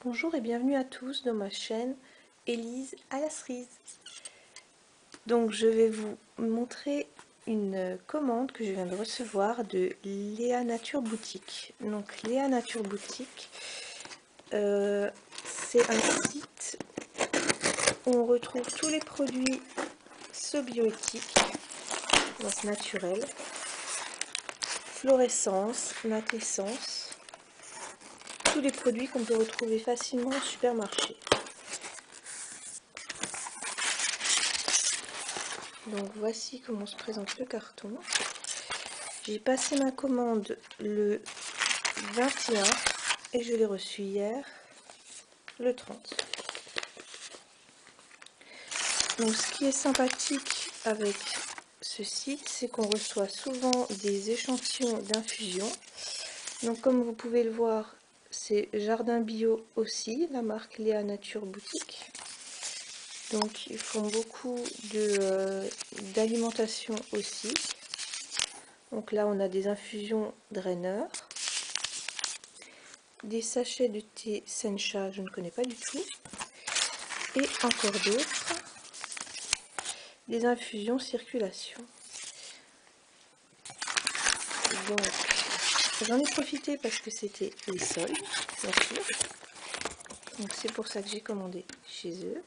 Bonjour et bienvenue à tous dans ma chaîne Élise à la cerise. Donc je vais vous montrer une commande que je viens de recevoir de Léa Nature Boutique. Donc Léa Nature Boutique, c'est un site où on retrouve tous les produits sobiotiques, donc naturels, fluorescence, matescence, tous les produits qu'on peut retrouver facilement au supermarché. Donc voici comment se présente le carton. J'ai passé ma commande le 21 et je l'ai reçue hier le 30. Donc ce qui est sympathique avec ce site, c'est qu'on reçoit souvent des échantillons d'infusion. Donc comme vous pouvez le voir, c'est Jardin Bio aussi, la marque Léa Nature Boutique. Donc ils font beaucoup d'alimentation aussi. Donc là on a des infusions draineurs, des sachets de thé sencha, je ne connais pas du tout, et encore d'autres, des infusions circulation. Donc j'en ai profité parce que c'était les soldes, bien sûr. Donc c'est pour ça que j'ai commandé chez eux.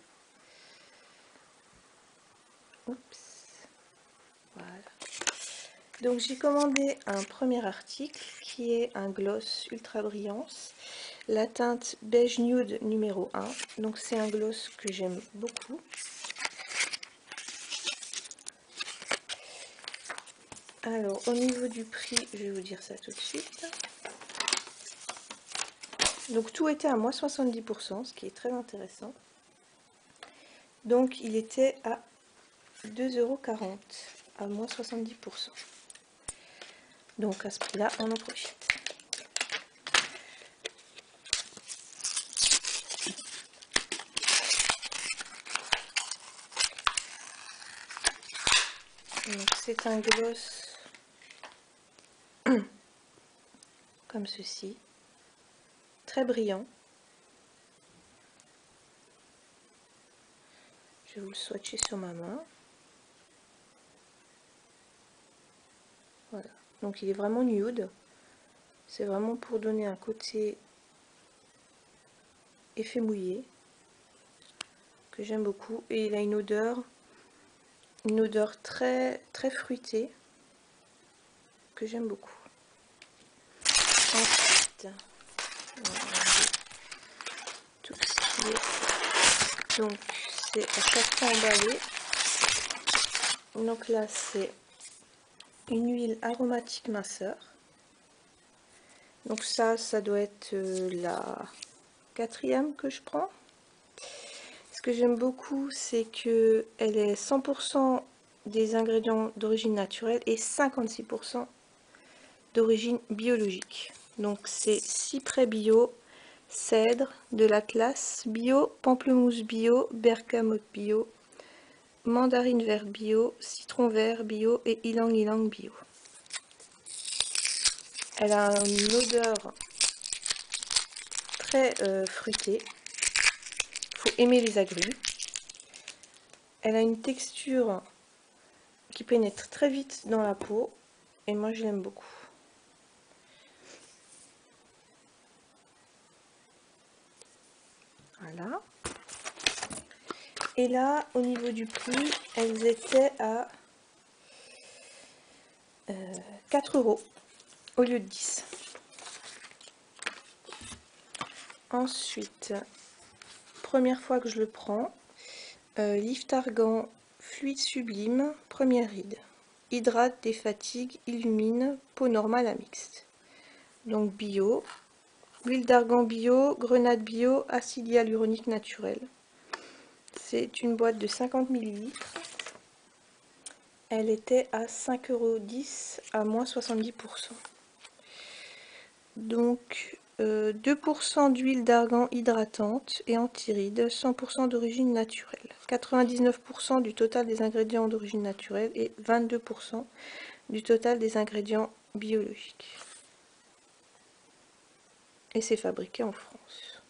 Oups, voilà. Donc j'ai commandé un premier article qui est un gloss ultra brillance, la teinte beige nude numéro 1. Donc c'est un gloss que j'aime beaucoup. Alors au niveau du prix, je vais vous dire ça tout de suite. Donc tout était à moins 70%, ce qui est très intéressant. Donc il était à 2,40 € à moins 70%. Donc à ce prix-là, on en profite. Donc c'est un gloss comme ceci, très brillant. Je vais vous le swatcher sur ma main. Voilà. Donc il est vraiment nude. C'est vraiment pour donner un côté effet mouillé que j'aime beaucoup. Et il a une odeur très très fruitée que j'aime beaucoup. Ensuite, tout ce qui est, donc c'est à chaque fois emballé. Donc là c'est une huile aromatique minceur. Donc ça doit être la 4e que je prends. Ce que j'aime beaucoup, c'est que elle est 100% des ingrédients d'origine naturelle et 56% d'origine biologique. Donc c'est cyprès bio, cèdre, de l'Atlas bio, pamplemousse bio, bergamote bio, mandarine verte bio, citron vert bio et ylang ylang bio. Elle a une odeur très fruitée. Il faut aimer les agrumes. Elle a une texture qui pénètre très vite dans la peau et moi je l'aime beaucoup. Voilà. Et là, au niveau du prix, elles étaient à 4 € au lieu de 10. Ensuite, première fois que je le prends, Lift Argan fluide sublime, première ride. Hydrate, défatigue, illumine, peau normale à mixte. Donc bio, huile d'argan bio, grenade bio, acide hyaluronique naturel. C'est une boîte de 50 ml. Elle était à 5,10 € à moins 70%. Donc 2% d'huile d'argan hydratante et anti-rides, 100% d'origine naturelle. 99% du total des ingrédients d'origine naturelle et 22% du total des ingrédients biologiques. Et c'est fabriqué en France.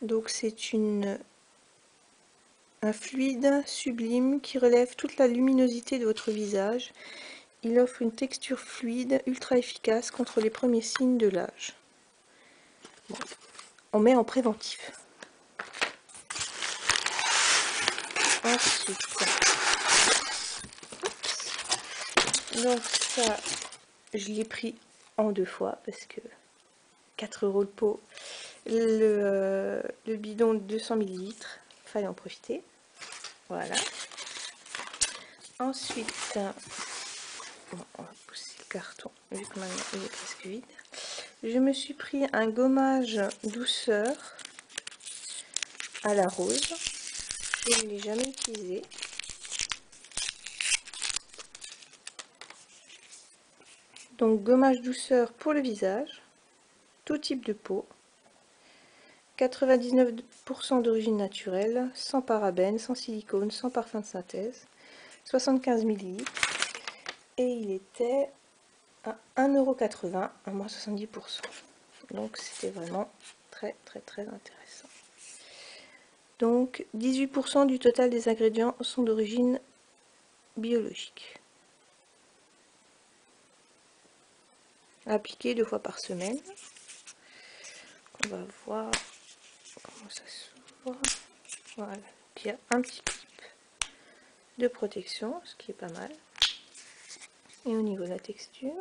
Donc c'est un fluide sublime qui relève toute la luminosité de votre visage. Il offre une texture fluide ultra efficace contre les premiers signes de l'âge. Bon, on met en préventif. Ensuite, donc ça, je l'ai pris en 2 fois parce que 4 € le pot, le bidon de 200 ml, fallait en profiter. Voilà. Ensuite, bon, on va pousser le carton vu que maintenant il est presque vide. Je me suis pris un gommage douceur à la rose. Je ne l'ai jamais utilisé. Donc gommage douceur pour le visage, tout type de peau, 99% d'origine naturelle, sans parabènes, sans silicone, sans parfum de synthèse, 75 ml, et il était à 1,80 € à moins 70%. Donc c'était vraiment très intéressant. Donc 18% du total des ingrédients sont d'origine biologique. Appliqué 2 fois par semaine. On va voir comment ça s'ouvre. Voilà. Puis il y a un petit clip de protection, ce qui est pas mal. Et au niveau de la texture,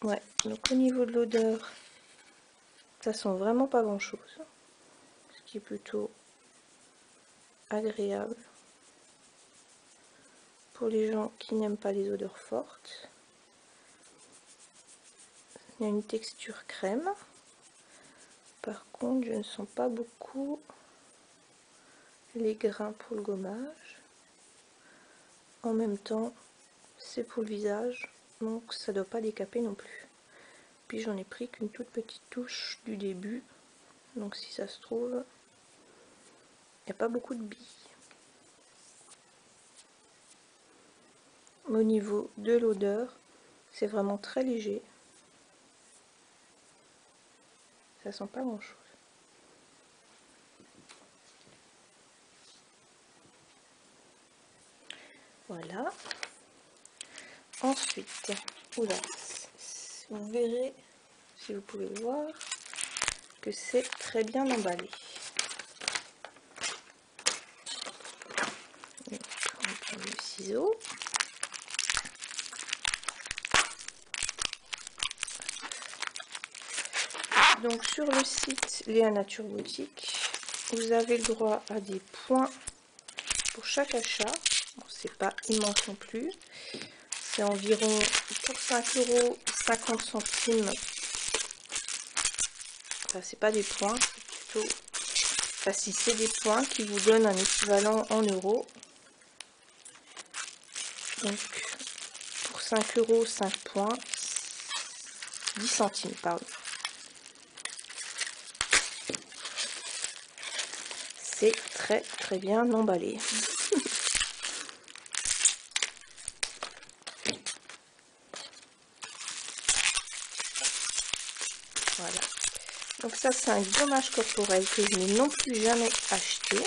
ouais, donc au niveau de l'odeur, ça sent vraiment pas grand chose, ce qui est plutôt agréable pour les gens qui n'aiment pas les odeurs fortes. Il y a une texture crème. Par contre, je ne sens pas beaucoup les grains pour le gommage. En même temps, c'est pour le visage, donc ça doit pas décaper non plus. Puis j'en ai pris qu'une toute petite touche du début, donc si ça se trouve, il n'y a pas beaucoup de billes. Au niveau de l'odeur, c'est vraiment très léger. Ça sent pas grand chose. Voilà. Ensuite, oula, vous verrez, si vous pouvez le voir, que c'est très bien emballé. Donc, on prend le ciseau. Donc sur le site Léa Nature Boutique, vous avez le droit à des points pour chaque achat. Bon, c'est pas immense non plus. C'est environ pour 5,50 €. Enfin, c'est pas des points, c'est plutôt. Enfin, si c'est des points qui vous donnent un équivalent en euros. Donc pour 5 €, 5 points, 10 centimes, pardon. C'est très bien emballé. Voilà. Donc ça, c'est un gommage corporel que je n'ai non plus jamais acheté.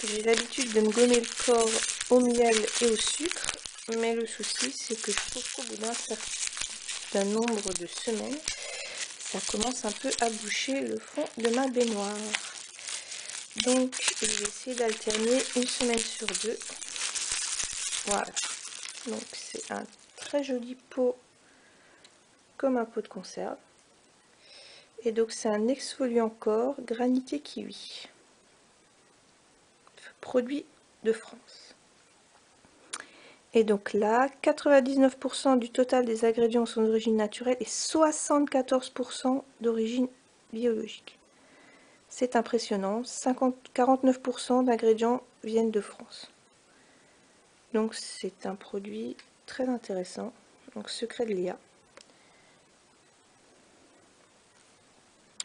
J'ai l'habitude de me gommer le corps au miel et au sucre, mais le souci c'est que je trouve qu'au bout d'un certain nombre de semaines, ça commence un peu à boucher le fond de ma baignoire. Donc je vais essayer d'alterner une semaine sur 2. Voilà. Donc c'est un très joli pot, comme un pot de conserve. Et donc c'est un exfoliant corps granité kiwi. Produit de France. Et donc là, 99% du total des ingrédients sont d'origine naturelle et 74% d'origine biologique. C'est impressionnant, 49% d'ingrédients viennent de France. Donc c'est un produit très intéressant. Donc secret de Léa.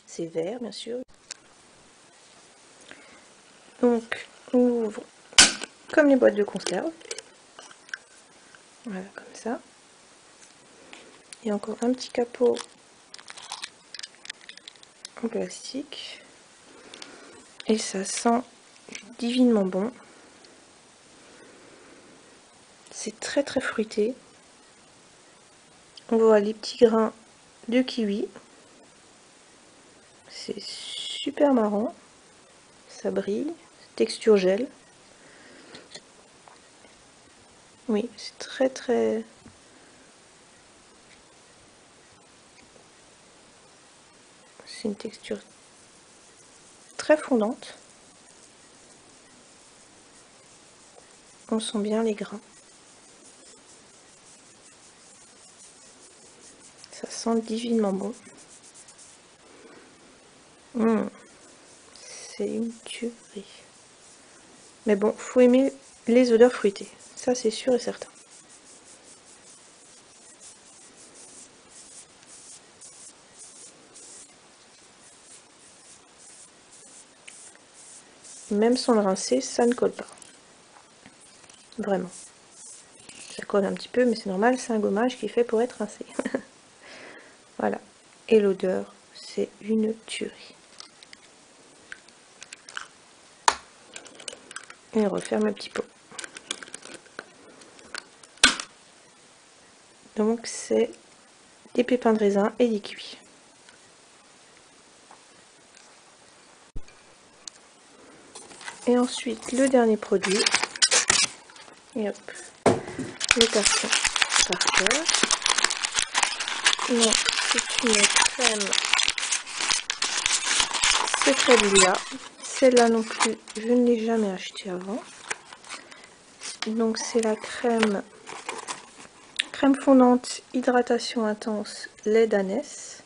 C'est vert bien sûr. Donc on ouvre comme les boîtes de conserve. Voilà, comme ça. Il y a encore un petit capot en plastique. Et ça sent divinement bon. C'est très très fruité. On voit les petits grains de kiwi. C'est super marrant. Ça brille. Texture gel. Oui, c'est très très... C'est une texture très fondante. On sent bien les grains. Ça sent divinement bon. C'est une tuerie. Mais bon, faut aimer les odeurs fruitées. Ça, c'est sûr et certain. Même sans le rincer, ça ne colle pas. Vraiment. Ça colle un petit peu, mais c'est normal, c'est un gommage qui est fait pour être rincé. Voilà. Et l'odeur, c'est une tuerie. Et on referme le petit pot. Donc c'est des pépins de raisin et des kiwis. Et ensuite le dernier produit. Et hop, le carton par terre. Donc c'est une crème secret Lilia. Celle-là non plus, je ne l'ai jamais achetée avant. Donc c'est la crème fondante, hydratation intense, lait d'ânesse,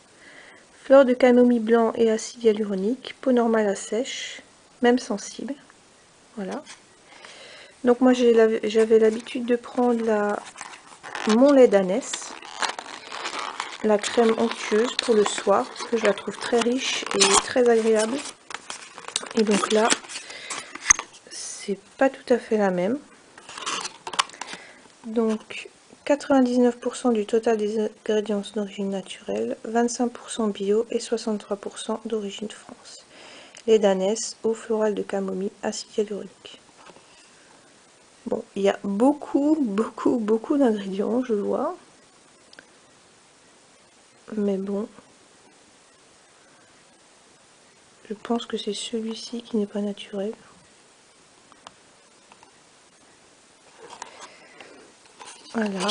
fleur de camomille blanc et acide hyaluronique, peau normale à sèche, même sensible. Voilà. Donc moi j'avais l'habitude de prendre mon lait d'ânesse, la crème onctueuse pour le soir, parce que je la trouve très riche et très agréable. Et donc là, c'est pas tout à fait la même. Donc 99% du total des ingrédients d'origine naturelle, 25% bio et 63% d'origine France. Lait d'ânesse, eau florale de camomille, acide hyaluronique. Bon, il y a beaucoup d'ingrédients, je vois. Mais bon, je pense que c'est celui-ci qui n'est pas naturel. Voilà.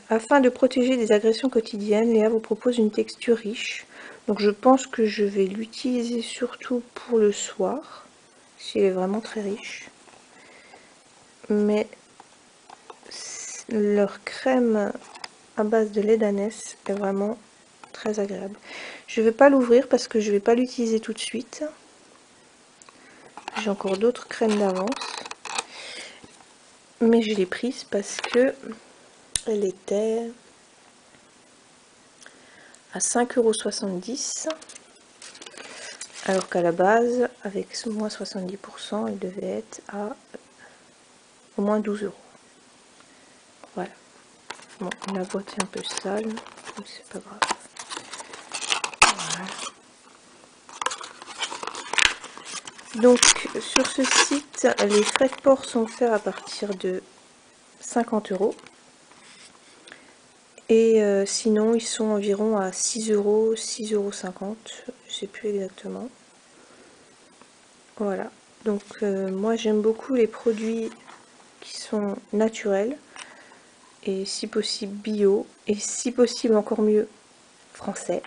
Afin de protéger des agressions quotidiennes, Léa vous propose une texture riche. Donc je pense que je vais l'utiliser surtout pour le soir, s'il est vraiment très riche. Mais leur crème à base de lait d'ânesse est vraiment très agréable. Je ne vais pas l'ouvrir parce que je ne vais pas l'utiliser tout de suite. J'ai encore d'autres crèmes d'avance. Mais je l'ai prise parce que elle était à 5,70 €. Alors qu'à la base, avec moins 70%, elle devait être à au moins 12 €. Voilà. Bon, la boîte est un peu sale, mais c'est pas grave. Voilà. Donc sur ce site, les frais de port sont offerts à partir de 50 €. Et sinon, ils sont environ à 6 €, 6,50 €, je sais plus exactement. Voilà. Donc moi j'aime beaucoup les produits qui sont naturels et si possible bio et si possible encore mieux français.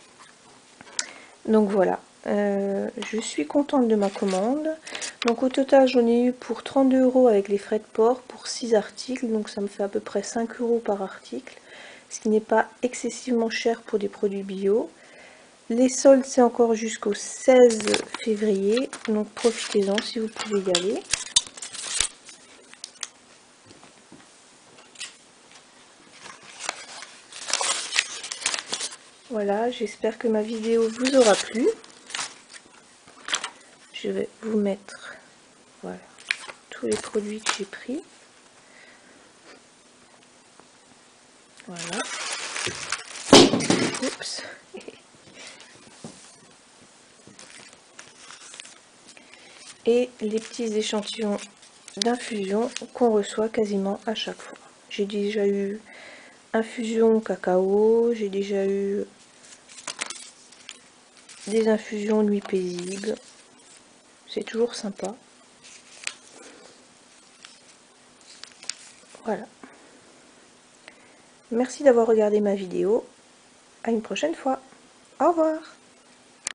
Donc voilà. Je suis contente de ma commande. Donc au total j'en ai eu pour 32 € avec les frais de port pour 6 articles. Donc ça me fait à peu près 5 € par article. Ce qui n'est pas excessivement cher pour des produits bio. Les soldes c'est encore jusqu'au 16 février. Donc profitez-en si vous pouvez y aller. Voilà, j'espère que ma vidéo vous aura plu. Je vais vous mettre voilà, tous les produits que j'ai pris. Voilà. Oups. et les petits échantillons d'infusion qu'on reçoit quasiment à chaque fois. J'ai déjà eu infusion cacao, j'ai déjà eu des infusions nuit paisible. C'est toujours sympa. Voilà. Merci d'avoir regardé ma vidéo. À une prochaine fois. Au revoir.